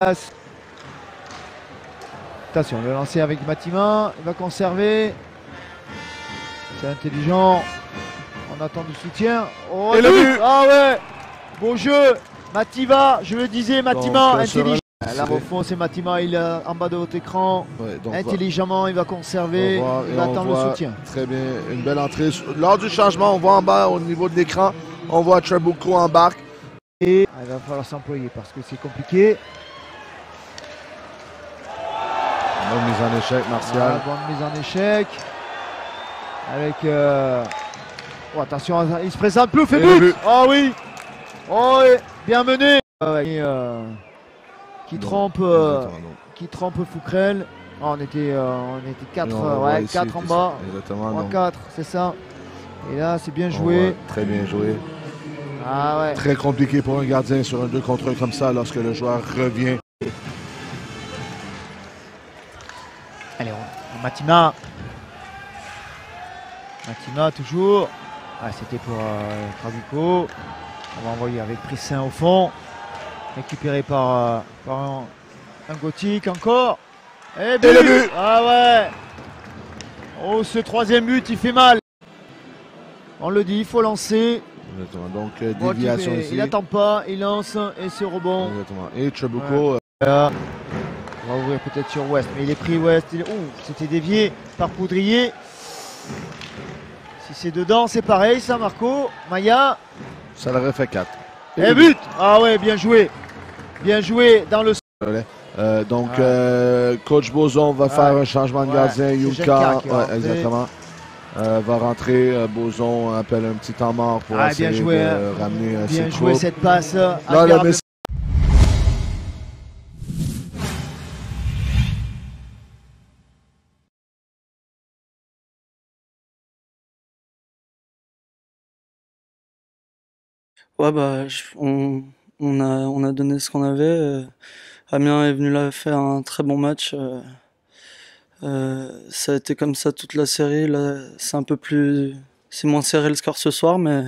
Attention, le lancer avec Matima, il va conserver. C'est intelligent. On attend du soutien. Oh, et le but. Ah ouais, beau jeu. Matima, je le disais, Matima, intelligent. Là au fond c'est Matima, il est en bas de votre écran. Ouais, donc intelligemment, il va conserver, il va attendre le soutien. Très bien, une belle entrée. Lors du changement, on voit en bas au niveau de l'écran, on voit Trabuco embarque. Et il va falloir s'employer parce que c'est compliqué. Bonne mise en échec, Martial. Bonne mise en échec. Avec... Oh, attention, il se présente, Plouf et but. Oh oui. Oh, bien mené. Qui trompe Fouquerel. Oh, on était 4 en bas. Exactement. 3-4, c'est ça. Et là, c'est bien joué. Très bien joué. Ah ouais. Très compliqué pour un gardien sur un 2 contre 1 comme ça lorsque le joueur revient. Allez, Matima. Matima toujours. Ah, c'était pour Trabuco. On va envoyer avec Prissin au fond. Récupéré par un Gothique encore. Et but. Le but. Ah ouais. Oh, ce troisième but, il fait mal. On le dit, il faut lancer. Exactement. Donc, déviation ici. Il n'attend pas, il lance et c'est rebond. Exactement. Et Trabuco. On va ouvrir peut-être sur West, mais il est pris West. C'était dévié par Poudrier. Si c'est dedans, c'est pareil, ça, Marco. Maya. Ça l'aurait fait 4. Et but. Ah ouais, bien joué. Bien joué dans le... Coach Bozon va faire un changement de gardien. Yuka, exactement. Va rentrer. Bozon appelle un petit temps mort pour essayer de ramener bien joué cette passe. Ouais, bah, on a donné ce qu'on avait. Amiens est venu là faire un très bon match. Ça a été comme ça toute la série. Là, c'est moins serré le score ce soir, mais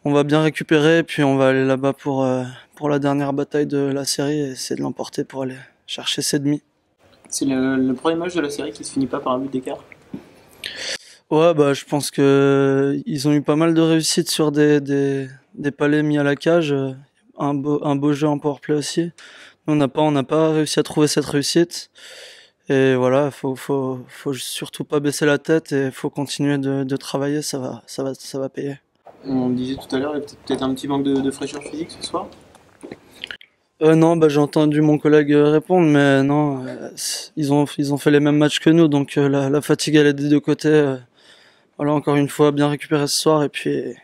on va bien récupérer. Et puis on va aller là-bas pour la dernière bataille de la série et essayer de l'emporter pour aller chercher ses demi. C'est le premier match de la série qui se finit pas par un but d'écart. Ouais, bah, je pense que ils ont eu pas mal de réussites sur des palets mis à la cage. Un beau jeu en powerplay aussi. On n'a pas réussi à trouver cette réussite. Et voilà, faut surtout pas baisser la tête et faut continuer de travailler, ça va payer. On disait tout à l'heure, il y a peut-être un petit manque de fraîcheur physique ce soir. Non, bah, j'ai entendu mon collègue répondre, mais non, ils ont fait les mêmes matchs que nous, donc la fatigue elle est des deux côtés. Voilà, encore une fois, bien récupérer ce soir et puis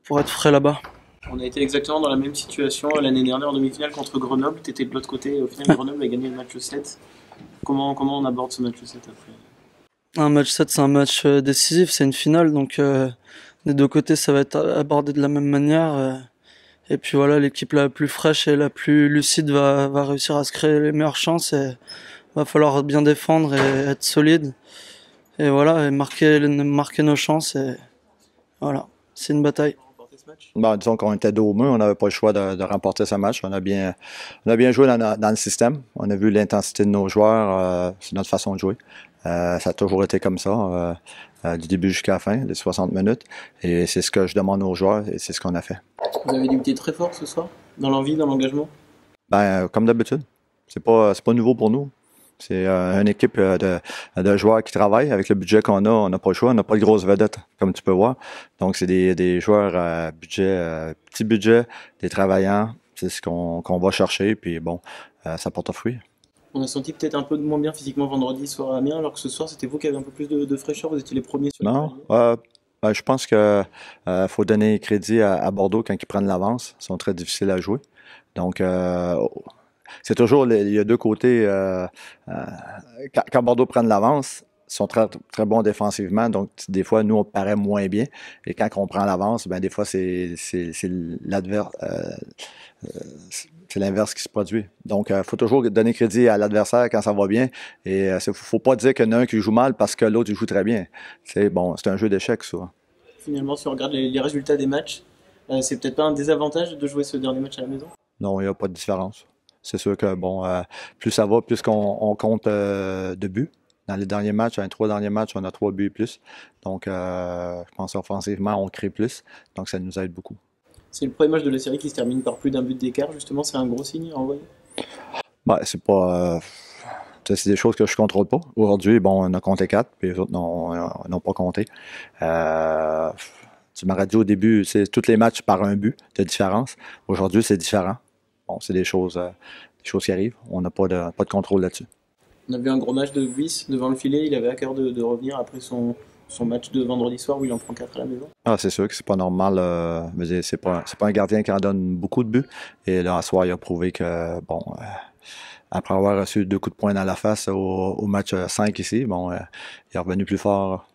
pour être frais là-bas. On a été exactement dans la même situation l'année dernière en demi-finale contre Grenoble. Tu étais de l'autre côté et au final Grenoble a gagné le match 7. Comment on aborde ce match 7 après? Un match 7, c'est un match décisif, c'est une finale, donc des deux côtés ça va être abordé de la même manière. Et puis voilà, l'équipe la plus fraîche et la plus lucide va réussir à se créer les meilleures chances et va falloir bien défendre et être solide. Et voilà, et marquer nos chances et voilà, c'est une bataille. Bon, disons qu'on était dos au mur, on n'avait pas le choix de remporter ce match. On a bien joué dans le système. On a vu l'intensité de nos joueurs, c'est notre façon de jouer. Ça a toujours été comme ça, du début jusqu'à la fin, les 60 minutes. Et c'est ce que je demande aux joueurs et c'est ce qu'on a fait. Vous avez débuté très fort ce soir, dans l'envie, dans l'engagement? Comme d'habitude. C'est pas nouveau pour nous. C'est une équipe de joueurs qui travaillent. Avec le budget qu'on a, on n'a pas le choix. On n'a pas de grosses vedettes, comme tu peux voir. Donc, c'est des joueurs petit budget, des travaillants. C'est ce qu'on va chercher. Puis bon, ça porte fruit. On a senti peut-être un peu moins bien physiquement vendredi soir à Amiens, alors que ce soir, c'était vous qui avez un peu plus de fraîcheur. Vous étiez les premiers sur Non, je pense que faut donner crédit à Bordeaux quand ils prennent l'avance. Ils sont très difficiles à jouer. Donc, c'est toujours, il y a deux côtés. Quand Bordeaux prend l'avance, ils sont très, très bons défensivement. Donc, des fois, nous, on paraît moins bien. Et quand on prend l'avance, ben des fois, c'est l'adverse. C'est l'inverse qui se produit. Donc, il faut toujours donner crédit à l'adversaire quand ça va bien. Et il ne faut pas dire qu'il y en a un qui joue mal parce que l'autre il joue très bien. C'est un jeu d'échecs, ça. Finalement, si on regarde les résultats des matchs, c'est peut-être pas un désavantage de jouer ce dernier match à la maison? Non, il n'y a pas de différence. C'est sûr que, bon, plus ça va, plus on compte de buts. Dans les derniers matchs, dans les 3 derniers matchs, on a 3 buts et plus. Donc, je pense offensivement, on crée plus. Donc, ça nous aide beaucoup. C'est le premier match de la série qui se termine par plus d'un but d'écart, justement. C'est un gros signe à envoyer? Ben, c'est pas... c'est des choses que je ne contrôle pas. Aujourd'hui, bon, on a compté 4, puis les autres n'ont pas compté. Tu m'aurais dit au début, c'est tous les matchs par un but de différence. Aujourd'hui, c'est différent. Bon, c'est des choses qui arrivent. On n'a pas de contrôle là-dessus. On a vu un gros match de Wyss devant le filet. Il avait à cœur de revenir après son match de vendredi soir où il en prend 4 à la maison. Ah, c'est sûr que c'est pas normal. C'est pas un gardien qui en donne beaucoup de buts. Et là, à soir, il a prouvé que, bon, après avoir reçu 2 coups de poing dans la face au match 5 ici, bon, il est revenu plus fort